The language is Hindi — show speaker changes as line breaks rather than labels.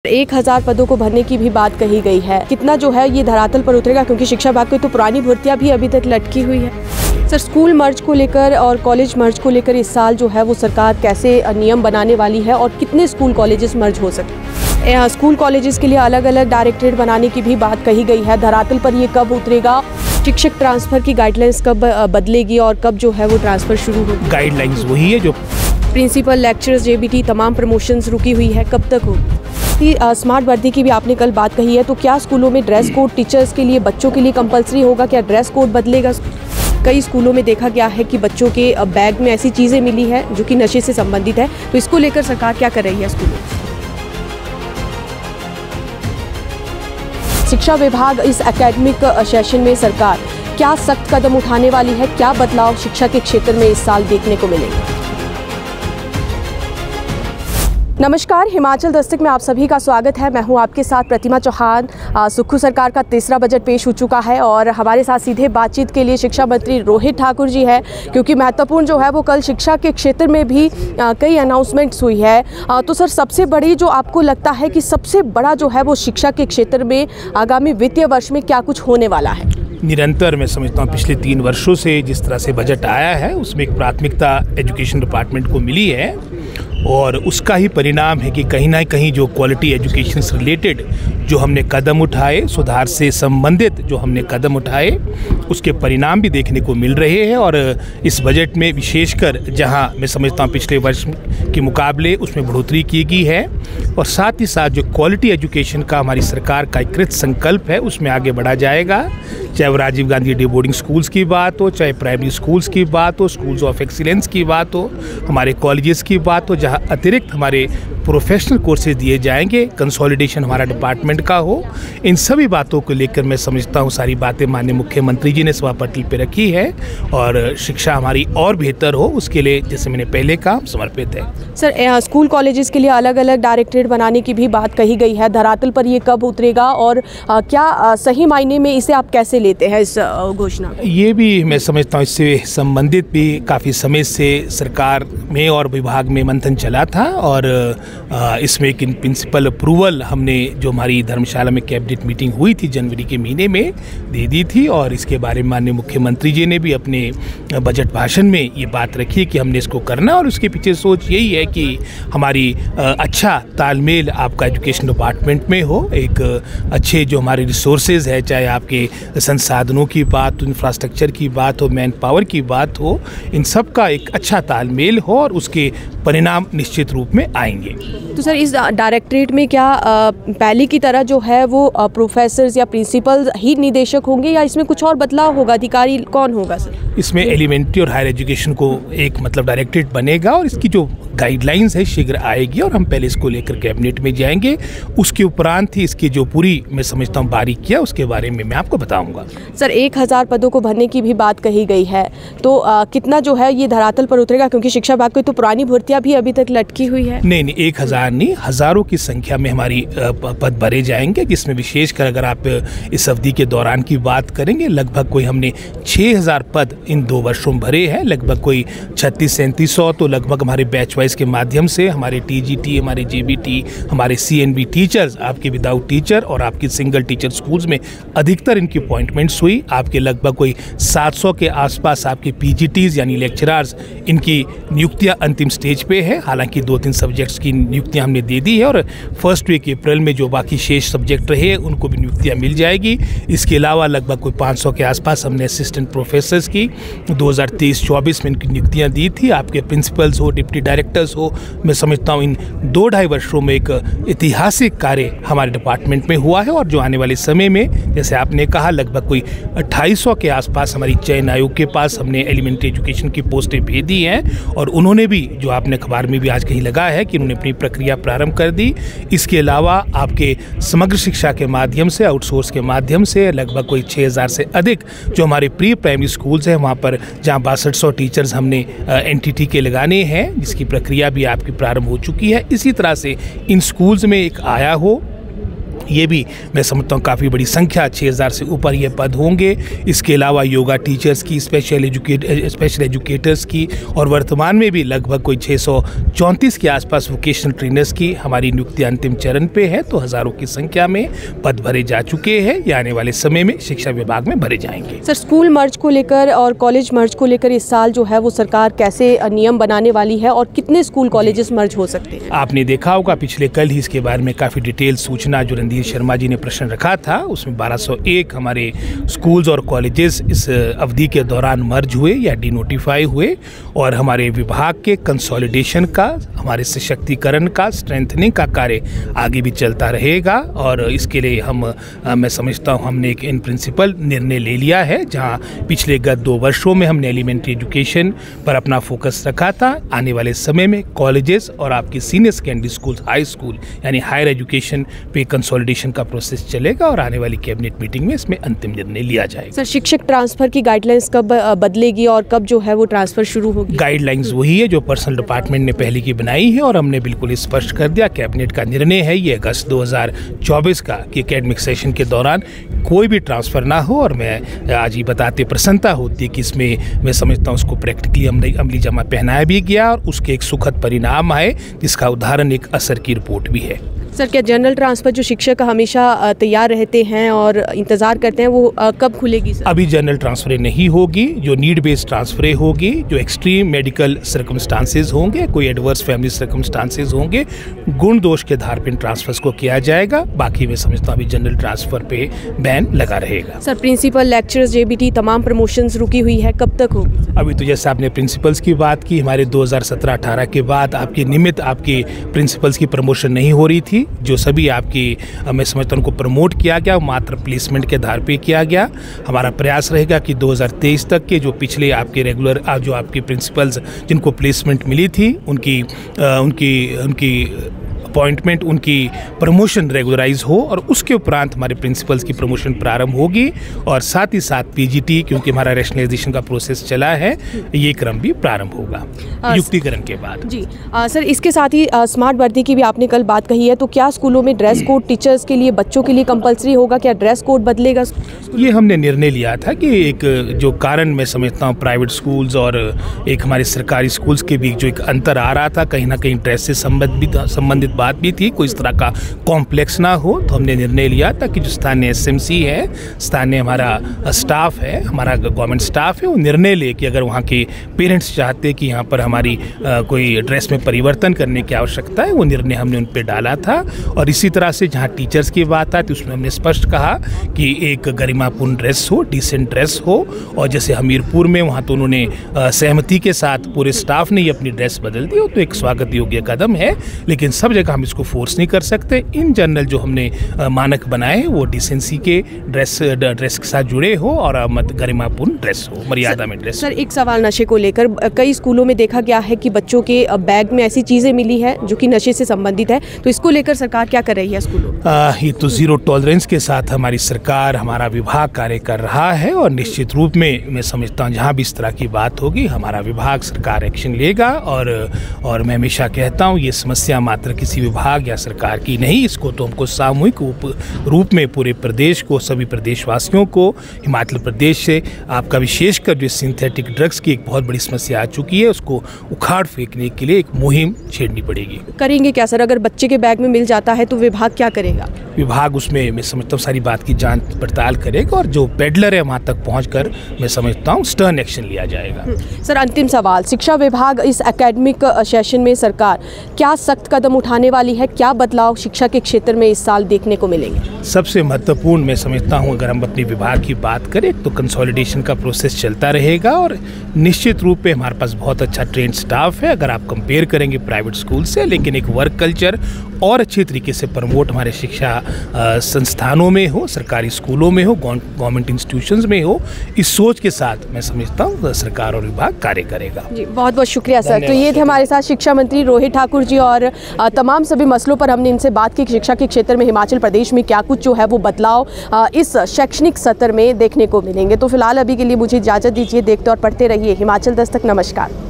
1000 पदों को भरने की भी बात कही गई है। कितना जो है ये धरातल पर उतरेगा, क्योंकि शिक्षा विभाग की तो पुरानी भर्तियां भी अभी तक लटकी हुई है। सर, स्कूल मर्ज को लेकर और कॉलेज मर्ज को लेकर इस साल जो है वो सरकार कैसे नियम बनाने वाली है और कितने स्कूल कॉलेजेस मर्ज हो सकते? स्कूल कॉलेजेस के लिए अलग अलग डायरेक्टरेट बनाने की भी बात कही गई है। धरातल पर ये कब उतरेगा? शिक्षक ट्रांसफर की गाइडलाइंस कब बदलेगी और कब जो है वो ट्रांसफर शुरू होगी?
गाइडलाइंस वही है जो
प्रिंसिपल, लेक्चरर्स, जेबीटी तमाम प्रमोशंस रुकी हुई है, कब तक होगी? स्मार्ट वर्दी की भी आपने कल बात कही है, तो क्या स्कूलों में ड्रेस कोड टीचर्स के लिए, बच्चों के लिए कंपलसरी होगा? क्या ड्रेस कोड बदलेगा? कई स्कूलों में देखा गया है कि बच्चों के बैग में ऐसी चीज़ें मिली है जो कि नशे से संबंधित है, तो इसको लेकर सरकार क्या कर रही है स्कूलों में? शिक्षा विभाग इस एकेडमिक सेशन में सरकार क्या सख्त कदम उठाने वाली है? क्या बदलाव शिक्षा के क्षेत्र में इस साल देखने को मिलेंगे? नमस्कार, हिमाचल दस्तक में आप सभी का स्वागत है। मैं हूं आपके साथ प्रतिमा चौहान। सुक्खू सरकार का तीसरा बजट पेश हो चुका है और हमारे साथ सीधे बातचीत के लिए शिक्षा मंत्री रोहित ठाकुर जी है, क्योंकि महत्वपूर्ण जो है वो कल शिक्षा के क्षेत्र में भी कई अनाउंसमेंट्स हुई है। तो सर, सबसे बड़ी जो आपको लगता है कि सबसे बड़ा जो है वो शिक्षा के क्षेत्र में आगामी वित्तीय वर्ष में क्या कुछ होने वाला है?
निरंतर मैं समझता हूँ पिछले 3 वर्षों से जिस तरह से बजट आया है उसमें एक प्राथमिकता एजुकेशन डिपार्टमेंट को मिली है और उसका ही परिणाम है कि कहीं ना कहीं जो क्वालिटी एजुकेशन से रिलेटेड जो हमने कदम उठाए, सुधार से संबंधित जो हमने कदम उठाए, उसके परिणाम भी देखने को मिल रहे हैं। और इस बजट में विशेषकर जहां मैं समझता हूं पिछले वर्ष के मुकाबले उसमें बढ़ोतरी की गई है और साथ ही साथ जो क्वालिटी एजुकेशन का हमारी सरकार का एक कृत संकल्प है उसमें आगे बढ़ा जाएगा। चाहे वो Rajiv Gandhi day boarding schools की बात हो, चाहे प्राइमरी स्कूल्स की बात हो, स्कूल्स ऑफ एक्सीलेंस की बात हो, हमारे कॉलेजेस की बात हो, जहाँ अतिरिक्त हमारे प्रोफेशनल कोर्सेज दिए जाएंगे, कंसोलिडेशन हमारा डिपार्टमेंट का हो, इन सभी बातों को लेकर मैं समझता हूँ सारी बातें माननीय मुख्यमंत्री जी ने सभा पटल पर रखी है और शिक्षा हमारी और बेहतर हो उसके लिए जैसे मैंने पहले कहा समर्पित है।
सर, स्कूल कॉलेजेस के लिए अलग अलग डायरेक्टरेट बनाने की भी बात कही गई है। धरातल पर ये कब उतरेगा और क्या सही मायने में इसे आप कैसे लेते हैं इस घोषणा?
ये भी मैं समझता हूँ इससे संबंधित भी काफ़ी समय से सरकार में और विभाग में मंथन चला था और इसमें एक प्रिंसिपल अप्रूवल हमने जो हमारी धर्मशाला में कैबिनेट मीटिंग हुई थी जनवरी के महीने में दे दी थी और इसके बारे में माननीय मुख्यमंत्री जी ने भी अपने बजट भाषण में ये बात रखी है कि हमने इसको करना और उसके पीछे सोच यही है कि हमारी अच्छा तालमेल आपका एजुकेशन डिपार्टमेंट में हो, एक अच्छे जो हमारे रिसोर्सेज है, चाहे आपके संसाधनों की बात हो, इंफ्रास्ट्रक्चर की बात हो, मैन पावर की बात हो, इन सब का एक अच्छा तालमेल हो और उसके परिणाम निश्चित रूप में आएंगे।
तो सर, इस डायरेक्टरेट में क्या पहले की तरह जो है वो प्रोफेसर्स या प्रिंसिपल ही निदेशक होंगे या इसमें कुछ और बदलाव होगा? अधिकारी कौन होगा सर?
इसमें एलिमेंट्री और हायर एजुकेशन को एक डायरेक्टरेट बनेगा और इसकी जो गाइडलाइंस है शीघ्र आएगी और हम पहले इसको लेकर कैबिनेट में जाएंगे। उसके उपरांत ही इसकी जो पूरी मैं समझता हूँ बारीकियाँ उसके बारे में मैं आपको बताऊंगा।
सर, 1000 पदों को भरने की भी बात कही गई है, तो कितना जो है ये धरातल पर उतरेगा, क्योंकि शिक्षा विभाग की तो पुरानी भर्तियां भी अभी तक लटकी हुई है?
नहीं, 1000 नहीं, हजारों की संख्या में हमारी पद भरे जाएंगे, जिसमें विशेषकर अगर आप इस अवधि के दौरान की बात करेंगे लगभग कोई हमने 6000 पद इन 2 वर्षों में भरे हैं। लगभग कोई 3600-3700 तो लगभग हमारे बैच वाइज के माध्यम से हमारे टीजीटी, हमारे जेबीटी, हमारे सीएनबी टीचर्स, आपके विदाउट टीचर और आपकी सिंगल टीचर स्कूल्स में अधिकतर इनकी अपॉइंटमेंट्स हुई। आपके लगभग कोई 700 के आसपास आपके पीजीटीज यानी लेक्चरर्स, इनकी नियुक्तियां अंतिम स्टेज पे है। हालांकि 2-3 सब्जेक्ट्स की नियुक्तियां हमने दे दी है और फर्स्ट वीक अप्रैल में जो बाकी शेष सब्जेक्ट रहे उनको भी नियुक्तियां मिल जाएगी। इसके अलावा लगभग कोई 500 के आसपास हमने असिस्टेंट प्रोफेसर्स की 2023-24 में इनकी नियुक्तियां दी थी। आपके प्रिंसिपल्स हो, डिप्टी डायरेक्टर्स हो, मैं समझता हूँ इन 2-2.5 वर्षों में एक ऐतिहासिक कार्य हमारे डिपार्टमेंट में हुआ है और जो आने वाले समय में जैसे आपने कहा लगभग कोई 2800 के आसपास हमारी चयन आयोग के पास हमने एलिमेंट्री एजुकेशन की पोस्टें भेज दी हैं और उन्होंने भी जो आपने अखबार में भी आज कहीं लगा है कि उन्होंने अपनी प्रक्रिया प्रारंभ कर दी। इसके अलावा आपके समग्र शिक्षा के माध्यम से, आउटसोर्स के माध्यम से लगभग कोई 6000 से अधिक जो हमारे प्री प्राइमरी स्कूल्स हैं वहाँ पर जहाँ 6200 टीचर्स हमने एनटीटी के लगाने हैं, जिसकी प्रक्रिया भी आपकी प्रारंभ हो चुकी है। इसी तरह से इन स्कूल्स में एक आया हो ये भी मैं समझता हूँ काफ़ी बड़ी संख्या, 6000 से ऊपर ये पद होंगे। इसके अलावा योगा टीचर्स की, स्पेशल एजुकेटर्स की, और वर्तमान में भी लगभग कोई 634 के आसपास वोकेशनल ट्रेनर्स की हमारी नियुक्ति अंतिम चरण पे है। तो हज़ारों की संख्या में पद भरे जा चुके हैं, ये आने वाले समय में शिक्षा विभाग में भरे जाएंगे।
सर, स्कूल मर्ज को लेकर और कॉलेज मर्ज को लेकर इस साल जो है वो सरकार कैसे नियम बनाने वाली है और कितने स्कूल कॉलेजेस मर्ज हो सकते हैं?
आपने देखा होगा पिछले कल ही इसके बारे में काफ़ी डिटेल सूचना जो रणधीर शर्मा जी ने प्रश्न रखा था, उसमें 1201 हमारे स्कूल्स और कॉलेजेस इस अवधि के दौरान मर्ज हुए या डिनोटिफाई हुए, और हमारे विभाग के कंसोलिडेशन का, हमारे सशक्तिकरण का, स्ट्रेंथनिंग का कार्य आगे भी चलता रहेगा। और इसके लिए मैं समझता हूँ हमने एक इन प्रिंसिपल निर्णय ले लिया है, जहाँ पिछले गत 2 वर्षों में हमने एलिमेंट्री एजुकेशन पर अपना फोकस रखा था। आने वाले समय में कॉलेजेस और आपकी senior secondary school, high school यानी हायर एजुकेशन पे कंसोलिडेशन का प्रोसेस चलेगा, और आने वाली कैबिनेट मीटिंग में इसमें अंतिम निर्णय लिया जाएगा।
सर, शिक्षक ट्रांसफर की गाइडलाइंस कब बदलेगी और कब जो है वो ट्रांसफर शुरू होगी?
गाइडलाइंस वही है जो पर्सनल डिपार्टमेंट ने पहले की बनाई है, और हमने बिल्कुल स्पष्ट कर दिया, कैबिनेट का निर्णय है ये अगस्त 2024 का, कि एकेडमिक सेशन के दौरान कोई भी ट्रांसफर ना हो। और मैं आज ही बताते प्रसन्नता होती है कि इसमें मैं समझता हूँ उसको प्रैक्टिकली अमली जमा पहनाया भी गया, और उसके एक सुखद परिणाम आए, जिसका उदाहरण एक असर की रिपोर्ट भी है।
सर, क्या जनरल ट्रांसफर जो शिक्षक हमेशा तैयार रहते हैं और इंतज़ार करते हैं, वो कब खुलेगी सर?
अभी जनरल ट्रांसफर नहीं होगी, जो नीड बेस्ड ट्रांसफर होगी, जो एक्सट्रीम मेडिकल सर्कमस्टांसेस होंगे, कोई एडवर्स फैमिली सर्कमस्टांसेस होंगे, गुण दोष के आधार पर ट्रांसफर्स को किया जाएगा। बाकी मैं समझता हूँ अभी जनरल ट्रांसफर पे बैन लगा रहेगा।
सर, प्रिंसिपल, लेक्चरर्स, जेबीटी तमाम प्रमोशंस रुकी हुई है, कब तक होगी?
अभी तो जैसे आपने प्रिंसिपल्स की बात की, हमारे 2017-18 के बाद आपके निमित्त आपके प्रिंसिपल्स की प्रमोशन नहीं हो रही थी। जो सभी आपकी मैं समझता हूँ उनको प्रमोट किया गया, मात्र प्लेसमेंट के आधार पे किया गया। हमारा प्रयास रहेगा कि 2023 तक के जो पिछले आपके रेगुलर जो आपके प्रिंसिपल्स जिनको प्लेसमेंट मिली थी, उनकी अपॉइंटमेंट, उनकी प्रमोशन रेगुलराइज हो, और उसके उपरांत हमारे प्रिंसिपल्स की प्रमोशन प्रारंभ होगी। और साथ ही साथ पीजीटी, क्योंकि हमारा रैशनलाइजेशन का प्रोसेस चला है, ये क्रम भी प्रारंभ होगा युक्तिकरण के बाद।
जी सर, इसके साथ ही स्मार्ट वर्दी की भी आपने कल बात कही है, तो क्या स्कूलों में ड्रेस कोड टीचर्स के लिए, बच्चों के लिए कंपलसरी होगा? क्या ड्रेस कोड बदलेगा?
ये हमने निर्णय लिया था कि एक जो कारण मैं समझता हूँ प्राइवेट स्कूल्स और एक हमारे सरकारी स्कूल्स के बीच जो एक अंतर आ रहा था, कहीं ना कहीं ड्रेस से संबंधित बात भी थी, कोई इस तरह का कॉम्प्लेक्स ना हो, तो हमने निर्णय लिया था कि जो स्थानीय एसएमसी है, स्थानीय हमारा स्टाफ है, हमारा गवर्नमेंट स्टाफ है, वो निर्णय ले कि अगर वहाँ के पेरेंट्स चाहते कि यहाँ पर हमारी कोई ड्रेस में परिवर्तन करने की आवश्यकता है, वो निर्णय हमने उन पर डाला था। और इसी तरह से जहाँ टीचर्स की बात आती, उसमें हमने स्पष्ट कहा कि एक गरिमापूर्ण ड्रेस हो, डिसेंट ड्रेस हो। और जैसे हमीरपुर में वहाँ तो उन्होंने सहमति के साथ पूरे स्टाफ ने अपनी ड्रेस बदल दी, तो एक स्वागत योग्य कदम है, लेकिन सब जगह हम इसको फोर्स नहीं कर सकते। इन जनरल जो हमने मानक बनाए वो डिसेंसी के ड्रेस के साथ जुड़े हो, और गरिमापूर्ण ड्रेस हो, मर्यादा में ड्रेस।
सर, एक सवाल नशे को लेकर, कई स्कूलों में देखा गया है कि बच्चों के बैग में ऐसी चीजें मिली है जो कि नशे से संबंधित है, तो इसको लेकर सरकार क्या कर रही है स्कूलों?
ये तो जीरो टॉलरेंस के साथ हमारी सरकार, हमारा विभाग कार्य कर रहा है, और निश्चित रूप में मैं समझता हूँ जहाँ भी इस तरह की बात होगी, हमारा विभाग, सरकार एक्शन लेगा। और मैं हमेशा कहता हूँ ये समस्या मात्र किसी विभाग या सरकार की नहीं, इसको तो हमको सामूहिक रूप में पूरे प्रदेश को, सभी प्रदेशवासियों को, हिमाचल प्रदेश से आपका विशेषकर जो सिंथेटिक ड्रग्स की एक बहुत बड़ी समस्या आ चुकी है, उसको उखाड़ फेंकने के लिए एक मुहिम छेड़नी पड़ेगी।
करेंगे क्या सर? अगर बच्चे के बैग में मिल जाता है तो विभाग क्या करेगा?
विभाग उसमें मैं समझता हूँ सारी बात की जांच पड़ताल करेगा, और जो पेडलर है वहाँ तक पहुँचकर मैं समझता हूँ स्टर्न एक्शन लिया जाएगा।
सर, अंतिम सवाल, शिक्षा विभाग इस एकेडमिक सेशन में सरकार क्या सख्त कदम उठाने वाली है? क्या बदलाव शिक्षा के क्षेत्र में इस साल देखने को मिलेंगे?
सबसे महत्वपूर्ण मैं समझता हूँ, अगर हम अपने विभाग की बात करें तो कंसोलिडेशन का प्रोसेस चलता रहेगा, और निश्चित रूप पे हमारे पास बहुत अच्छा ट्रेंड स्टाफ है अगर आप कंपेयर करेंगे प्राइवेट स्कूल से, लेकिन एक वर्क कल्चर और अच्छी तरीके से प्रमोट हमारे शिक्षा संस्थानों में हो, सरकारी स्कूलों में हो, गवर्नमेंट इंस्टीट्यूशंस में हो, इस सोच के साथ मैं समझता हूँ सरकार और विभाग कार्य करेगा।
जी, बहुत बहुत शुक्रिया सर। तो ये थे हमारे साथ शिक्षा मंत्री रोहित ठाकुर जी, और तमाम सभी मसलों पर हमने इनसे बात की, शिक्षा के क्षेत्र में हिमाचल प्रदेश में क्या कुछ जो है वो बदलाव इस शैक्षणिक सत्र में देखने को मिलेंगे। तो फिलहाल अभी के लिए मुझे इजाज़त दीजिए। देखते और पढ़ते रहिए हिमाचल दस्तक। नमस्कार।